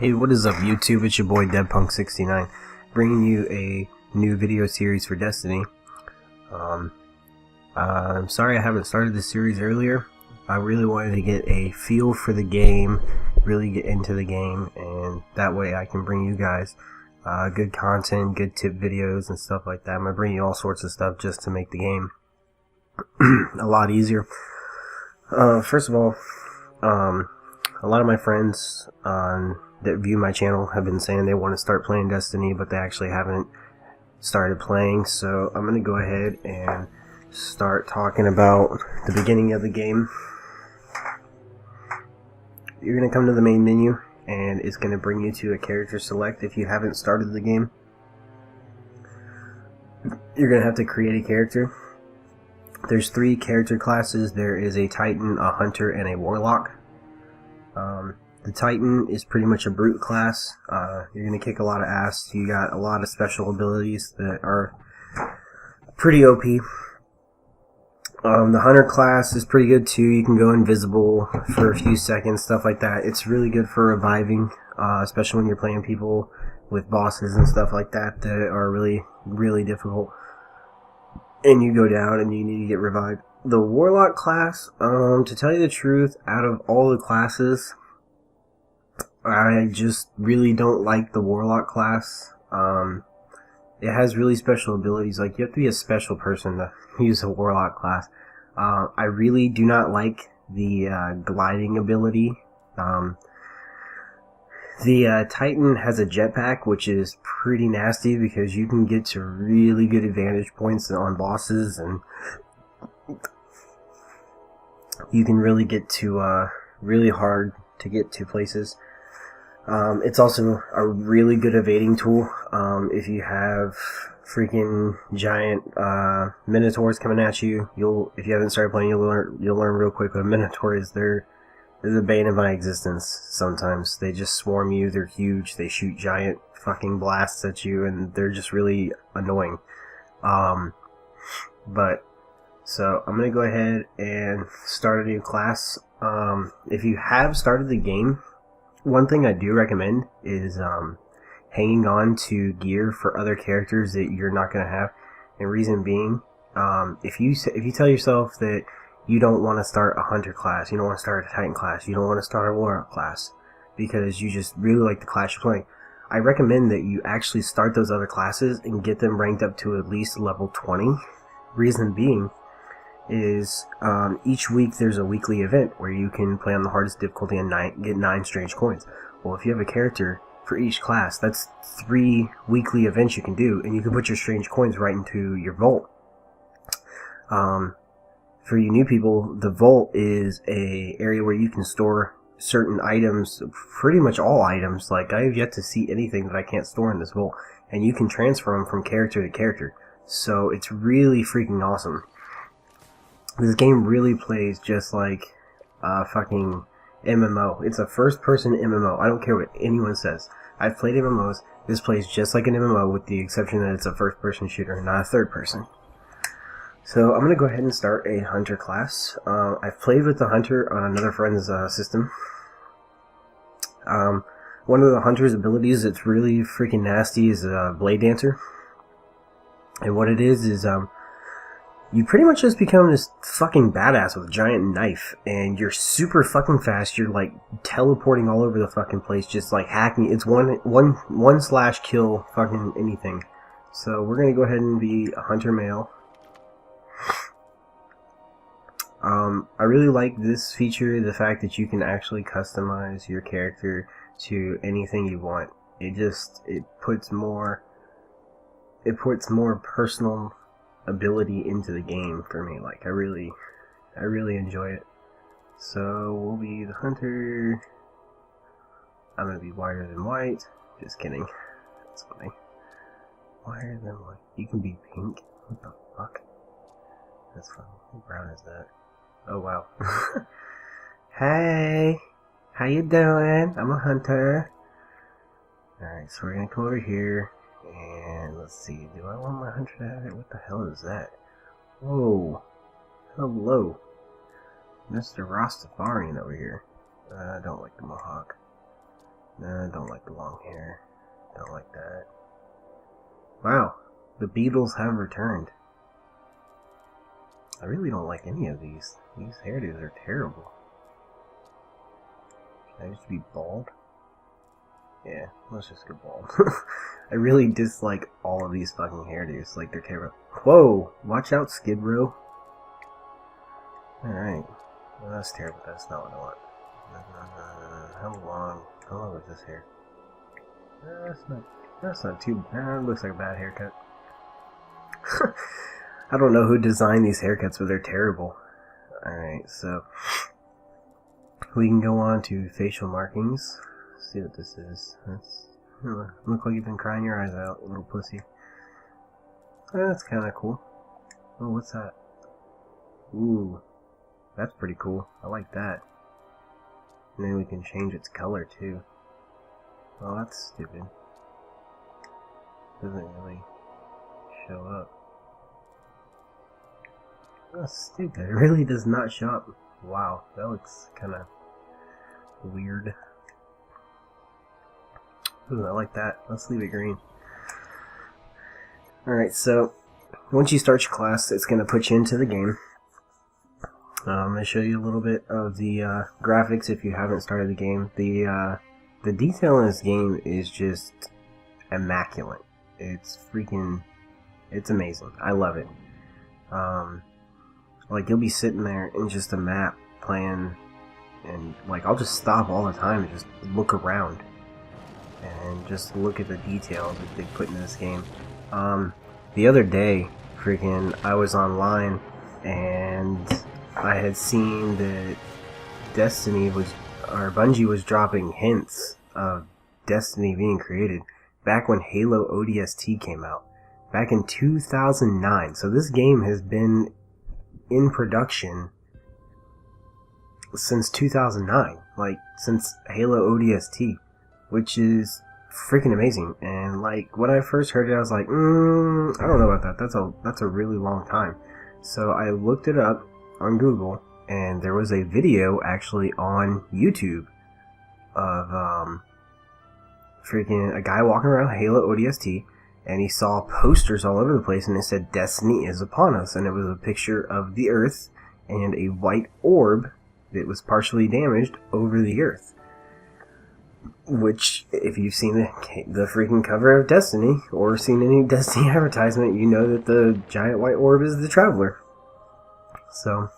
Hey, what is up YouTube? It's your boy DevPunk69, bringing you a new video series for Destiny. I'm sorry I haven't started this series earlier. I really wanted to get a feel for the game, really get into the game, and that way I can bring you guys good content, good tip videos and stuff like that. I'm going to bring you all sorts of stuff just to make the game a lot easier. First of all, a lot of my friends that view my channel have been saying they want to start playing Destiny, but they actually haven't started playing. So I'm going to go ahead and start talking about the beginning of the game. You're going to come to the main menu, and it's going to bring you to a character select if you haven't started the game. You're going to have to create a character. There's 3 character classes. There is a Titan, a Hunter, and a Warlock. The Titan is pretty much a brute class. You're going to kick a lot of ass. You got a lot of special abilities that are pretty OP. The Hunter class is pretty good too. You can go invisible for a few seconds, stuff like that. It's really good for reviving, especially when you're playing people with bosses and stuff like that that are really, really difficult. And you go down and you need to get revived. The Warlock class, to tell you the truth, out of all the classes, I just really don't like the Warlock class. It has really special abilities. Like, you have to be a special person to use a Warlock class. I really do not like the gliding ability. The Titan has a jetpack, which is pretty nasty because you can get to really good advantage points on bosses, and you can really get to really hard to get to places. It's also a really good evading tool. If you have freaking giant minotaurs coming at you, if you haven't started playing, you'll learn real quick what a minotaur is. They're the bane of my existence. Sometimes they just swarm you. They're huge. They shoot giant fucking blasts at you, and they're just really annoying. So I'm gonna go ahead and start a new class. If you have started the game, one thing I do recommend is hanging on to gear for other characters that you're not going to have. And reason being, if you tell yourself that you don't want to start a Hunter class, you don't want to start a Titan class, you don't want to start a Warlock class, because you just really like the class you're playing, I recommend that you actually start those other classes and get them ranked up to at least level 20. Reason being is each week there's a weekly event where you can play on the hardest difficulty and get 9 strange coins. Well, if you have a character for each class, that's 3 weekly events you can do, and you can put your strange coins right into your vault. For you new people, the vault is a area where you can store certain items, pretty much all items. Like, I have yet to see anything that I can't store in this vault, and you can transfer them from character to character. So it's really freaking awesome. This game really plays just like a fucking MMO. It's a first-person MMO. I don't care what anyone says. I've played MMOs. This plays just like an MMO, with the exception that it's a first-person shooter, not a third-person. So I'm going to go ahead and start a Hunter class. I've played with the Hunter on another friend's system. One of the Hunter's abilities that's really freaking nasty is Blade Dancer. And what it is you pretty much just become this fucking badass with a giant knife, and you're super fucking fast. You're like teleporting all over the fucking place, just like hacking. It's one slash kill fucking anything. So we're gonna go ahead and be a Hunter male. I really like this feature, the fact that you can actually customize your character to anything you want. It puts more personal ability into the game for me. Like, I really enjoy it. So we'll be the Hunter. I'm gonna be whiter than white. Just kidding. That's funny. Whiter than white. You can be pink. What the fuck? That's funny. How brown is that? Oh wow. Hey, how you doing? I'm a Hunter. Alright, so we're gonna come over here. And let's see, do I want my Hunter to have it? What the hell is that? Whoa. Hello. Mr. Rastafarian over here. I don't like the Mohawk. Don't like the long hair. Don't like that. Wow, the Beatles have returned. I really don't like any of these. These hairdos are terrible. Can I just be bald? Yeah, let's just go bald. I really dislike all of these fucking hairdos. Like, they're terrible. Whoa! Watch out, Skid Row. Alright. Well, that's terrible. That's not what I want. How long is this hair? That's not too bad. It looks like a bad haircut. I don't know who designed these haircuts, but they're terrible. Alright, so we can go on to facial markings. Let's see what this is. Look like you've been crying your eyes out, little pussy. That's kind of cool. Oh, what's that? Ooh, that's pretty cool. I like that. And then we can change its color too. Oh, that's stupid. Doesn't really show up. That's stupid. It really does not show up. Wow, that looks kind of weird. Ooh, I like that. Let's leave it green. Alright, so once you start your class, it's going to put you into the game. I'm going to show you a little bit of the graphics if you haven't started the game. The detail in this game is just immaculate. It's amazing. I love it. Like, you'll be sitting there in just a map playing, and like, I'll just stop all the time and just look around and just look at the details that they put into this game. The other day, I was online and I had seen that Bungie was dropping hints of Destiny being created back when Halo ODST came out, back in 2009. So this game has been in production since 2009, like since Halo ODST, which is freaking amazing. And like, when I first heard it, I was like, I don't know about that. That's a really long time. So I looked it up on Google, and there was a video actually on YouTube of a guy walking around Halo ODST, and he saw posters all over the place, and it said "Destiny is upon us," and it was a picture of the Earth and a white orb that was partially damaged over the Earth. Which, if you've seen the freaking cover of Destiny, or seen any Destiny advertisement, you know that the giant white orb is the Traveler. So,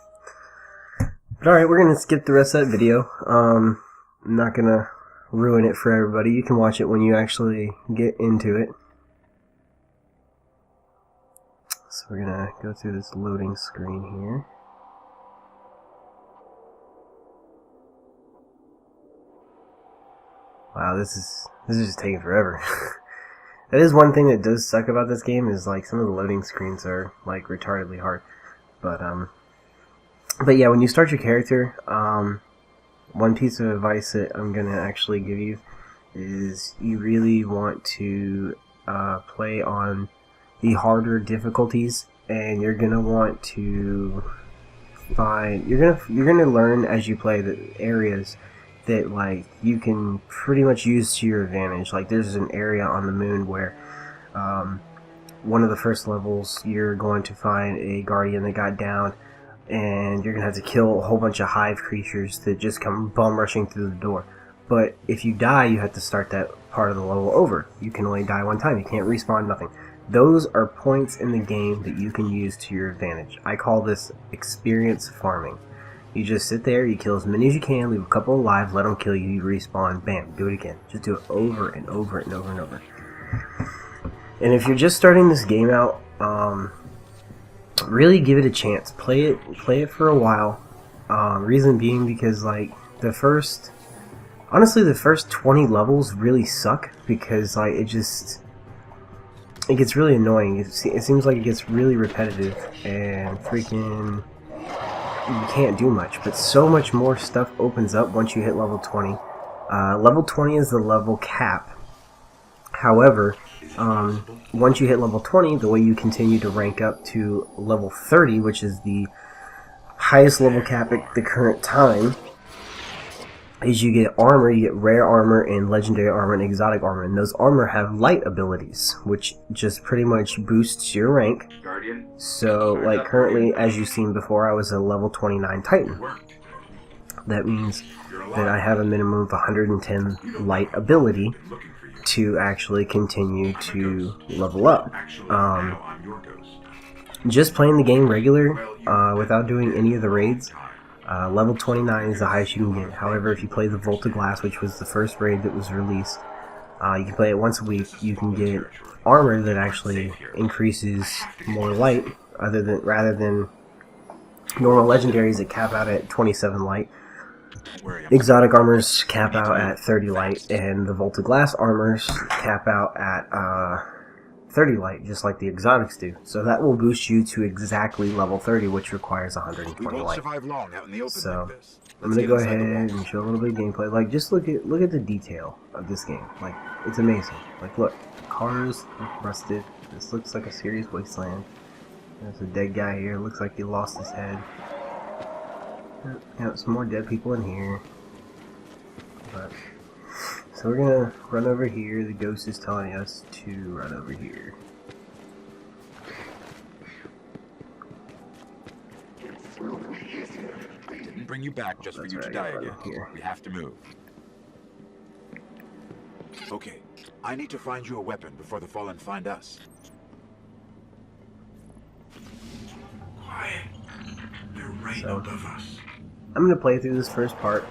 but alright, we're gonna skip the rest of that video. I'm not gonna ruin it for everybody. You can watch it when you actually get into it. So we're gonna go through this loading screen here. Wow, this is just taking forever. That is one thing that does suck about this game, is like some of the loading screens are like retardedly hard. But yeah, when you start your character, one piece of advice that I'm gonna actually give you is you really want to play on the harder difficulties, and you're gonna want to you're gonna learn as you play the areas that like you can pretty much use to your advantage. Like, there's an area on the moon where one of the first levels you're going to find a guardian that got down, and you're gonna have to kill a whole bunch of hive creatures that just come bum rushing through the door. But if you die, you have to start that part of the level over. You can only die one time. You can't respawn, nothing. Those are points in the game that you can use to your advantage. I call this experience farming. You just sit there, you kill as many as you can, leave a couple alive, let them kill you, you respawn, bam, do it again. Just do it over and over and over and over. And if you're just starting this game out, really give it a chance. Play it for a while. Reason being because like the first 20 levels really suck, because like it gets really annoying. It seems like it gets really repetitive, and freaking you can't do much. But so much more stuff opens up once you hit level 20. Level 20 is the level cap. However, once you hit level 20, the way you continue to rank up to level 30, which is the highest level cap at the current time, is you get armor, you get rare armor and legendary armor and exotic armor, and those armor have light abilities, which just pretty much boosts your rank. So, like currently, as you've seen before, I was a level 29 Titan. That means that I have a minimum of 110 light ability to actually continue to level up. Just playing the game regular, without doing any of the raids, level 29 is the highest you can get. However, if you play the Volta Glass, which was the first raid that was released, you can play it once a week. You can get armor that actually increases more light, rather than normal legendaries that cap out at 27 light. Exotic armors cap out at 30 light, and the Volta Glass armors cap out at 30 light, just like the exotics do. So that will boost you to exactly level 30, which requires 120 light. So I'm gonna go ahead and show a little bit of gameplay. Like, just look at the detail of this game. Like, it's amazing. Like, look, cars look rusted. This looks like a serious wasteland. There's a dead guy here. Looks like he lost his head. Got some more dead people in here. But so we're gonna run over here. The ghost is telling us to run over here. I didn't bring you back just for you to die again. We have to move. Okay, I need to find you a weapon before the Fallen find us. Quiet. They're right above us. I'm gonna play through this first part,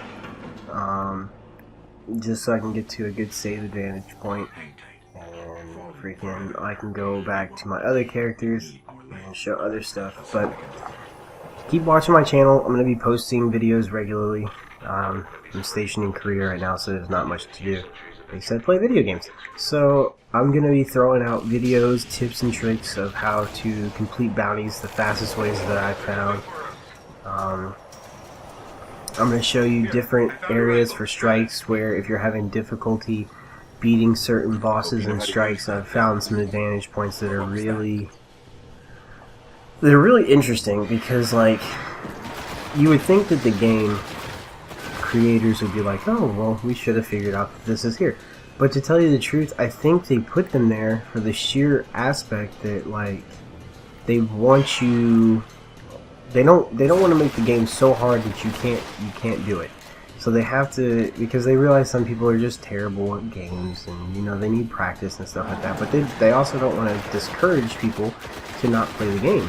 just so I can get to a good save advantage point, and freaking I can go back to my other characters and show other stuff. But keep watching my channel. I'm gonna be posting videos regularly. I'm stationed in Korea right now, so there's not much to do except play video games. So I'm gonna be throwing out videos, tips, and tricks of how to complete bounties the fastest ways that I've found. I'm going to show you different areas for strikes where if you're having difficulty beating certain bosses and strikes, I've found some advantage points that are really interesting, because like you would think that the game creators would be like, oh well, we should have figured out that this is here. But to tell you the truth, I think they put them there for the sheer aspect that like they want you. They don't want to make the game so hard that you can't do it. So they have to, because they realize some people are just terrible at games, and you know they need practice and stuff like that. But they also don't want to discourage people to not play the game.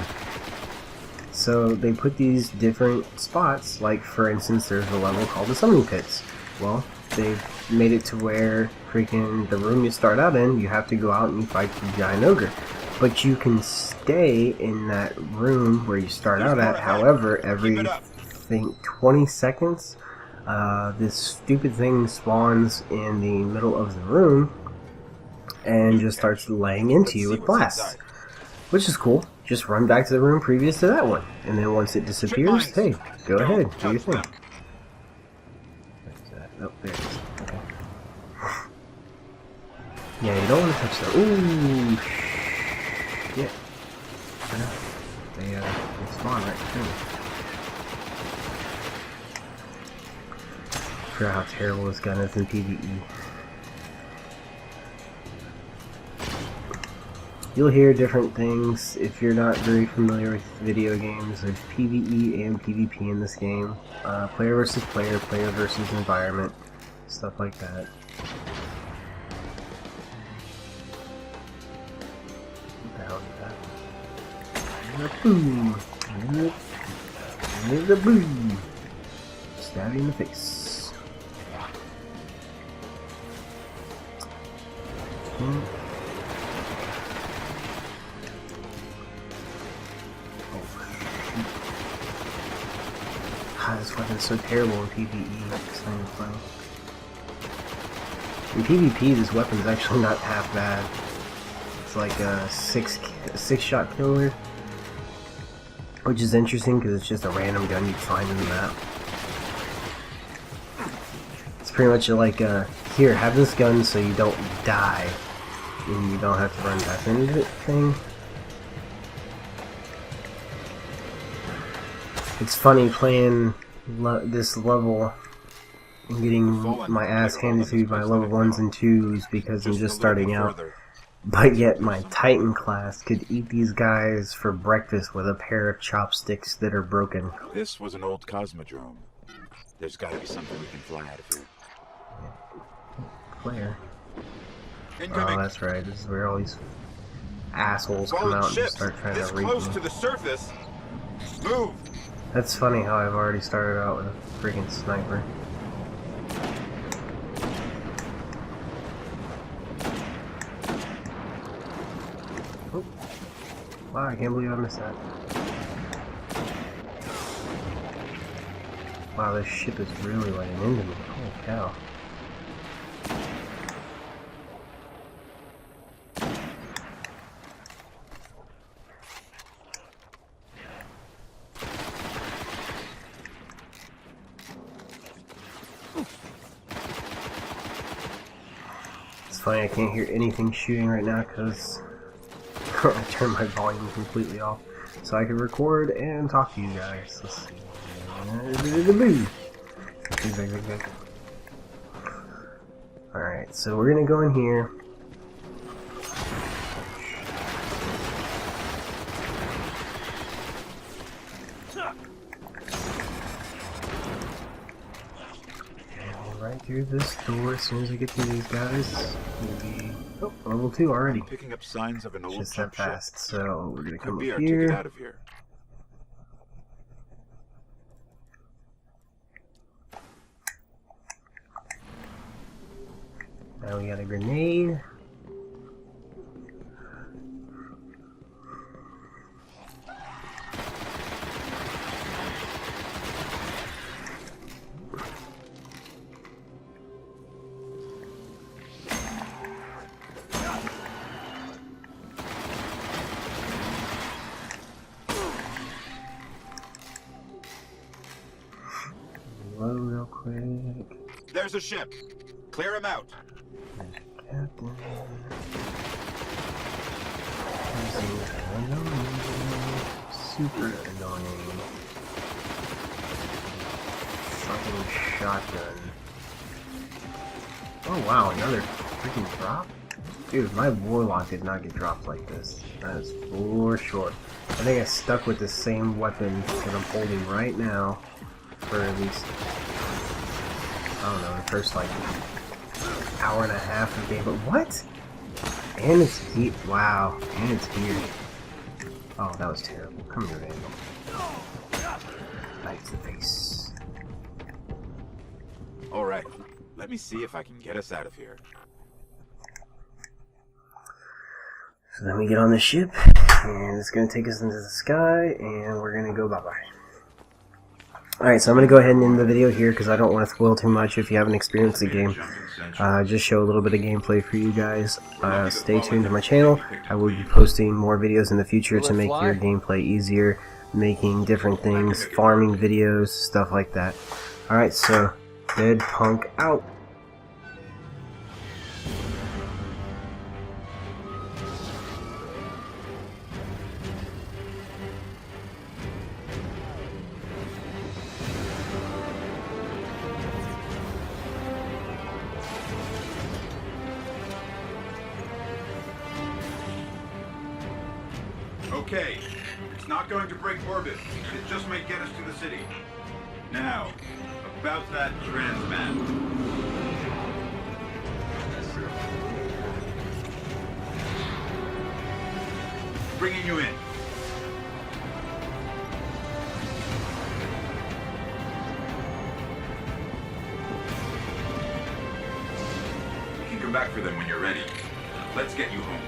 So they put these different spots, like for instance, there's a level called the Summoning Pits. Well, they've made it to where freaking the room you start out in, you have to go out and you fight the giant ogre. But you can stay in that room where you start out at. However, every, I think, 20 seconds, this stupid thing spawns in the middle of the room and just starts laying into you with blasts, which is cool. Just run back to the room previous to that one, and then once it disappears, hey, go ahead, do your thing. Oh, there it is. Okay. Yeah, you don't want to touch that. Ooh. Yeah. They spawn right through. I forgot how terrible this gun is in PvE. You'll hear different things if you're not very familiar with video games. There's PvE and PvP in this game. Player versus player, player versus environment, stuff like that. Boom! The boom! Stab you in the face. God, this weapon's so terrible in PvE. It's not even funny. In PvP, this weapon's actually not half bad. It's like a six-shot killer. Which is interesting because it's just a random gun you'd find in the map. It's pretty much like here, have this gun so you don't die and you don't have to run back into it thing. It's funny playing this level I'm getting my ass handed to me by level 1s and 2s because I'm just starting out. But yet my Titan class could eat these guys for breakfast with a pair of chopsticks that are broken. This was an old cosmodrome. There's got to be something we can fly out of here. Flare. Incoming. Oh, that's right. This is where all these assholes come out and start trying to reach close me. to the surface. Move. That's funny how I've already started out with a freaking sniper. Oh. Wow, I can't believe I missed that. Wow, this ship is really laying into me. Holy cow. It's funny, I can't hear anything shooting right now because I turned my volume completely off so I can record and talk to you guys. Let's see. Alright, so we're gonna go in here. Right through this door. As soon as I get through these guys, we'll be level 2 already. Picking up signs of an old Just jump that ship. fast. So we're gonna come Could be up our ticket here. out of here. Now we got a grenade. Reload real quick. There's a ship. Clear him out. Captain. This is annoying. Super annoying. Fucking shotgun. Oh wow, another freaking drop? Dude, my Warlock did not get dropped like this. That is for sure. I think I stuck with the same weapon that I'm holding right now for at least, I don't know, the first like hour and a half of game. But what? And it's here. Wow. And it's here. Oh, that was terrible. Come here, Vandal. Right to the face. Alright, let me see if I can get us out of here. So then we get on the ship, and it's going to take us into the sky, and we're going to go bye-bye. Alright, so I'm going to go ahead and end the video here, because I don't want to spoil too much if you haven't experienced the game. Just show a little bit of gameplay for you guys. Stay tuned to my channel. I will be posting more videos in the future to make your gameplay easier, making different things, farming videos, stuff like that. Alright, so, Dead Punk out. Okay, it's not going to break orbit. It just might get us to the city. Now, about that transmat. Bringing you in. You can come back for them when you're ready. Let's get you home.